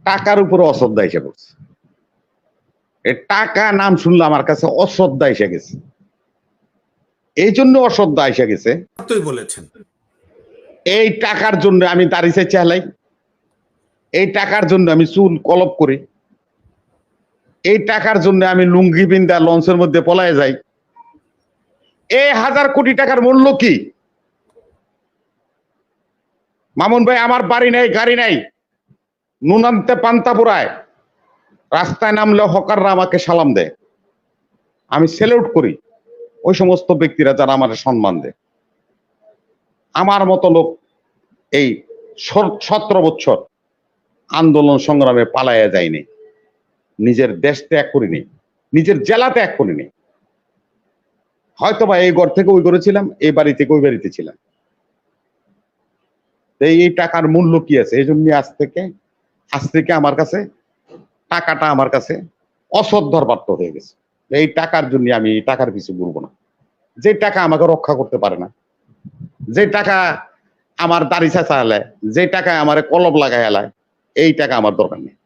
টাকার উপরে অশ্রদ্ধা এসে পড়ছে। এই টাকা নাম শুনলে আমার কাছে অশ্রদ্ধা এসে গেছে। এই জন্য অশ্রদ্ধা এসে গেছে, বলেছেন এই টাকার জন্য আমি দাড়ি চালাই, এই টাকার জন্য আমি চুল কলপ করি, এই টাকার জন্য আমি লুঙ্গি বিন্দা লঞ্চের মধ্যে পলায় যাই। এই 1000 কোটি টাকার মূল্য কি? মামুন ভাই, আমার বাড়ি নাই, গাড়ি নাই, নুনান্তে পান্তা পোড়ায়, রাস্তায় নামলে হকাররা আমাকে সালাম দেয়, আমি সেলুট করি ওই সমস্ত ব্যক্তিরা যারা আমার সম্মান দেয়। আমার মতো লোক এই 17 বছর আন্দোলন সংগ্রামে পালাইয়া যায়নি, নিজের দেশ ত্যাগ করিনি, নিজের জেলা ত্যাগ করিনি। হয়তোবা এই ঘর থেকে ওই ঘরে ছিলাম, এই বাড়ি থেকে ওই বাড়িতে ছিলাম। এই টাকার মূল্য কি আছে? এই জন্য আজ থেকে আমার কাছে টাকাটা আমার কাছে অশ্রদ্ধার পাত্র হয়ে গেছে। এই টাকার জন্য আমি এই টাকার পিছু ঘুরবো না। যে টাকা আমাকে রক্ষা করতে পারে না, যে টাকা আমার দাড়ি চাচা হেলায়, যে টাকা আমার কলব লাগাই হেলায়, এই টাকা আমার দরকার নেই।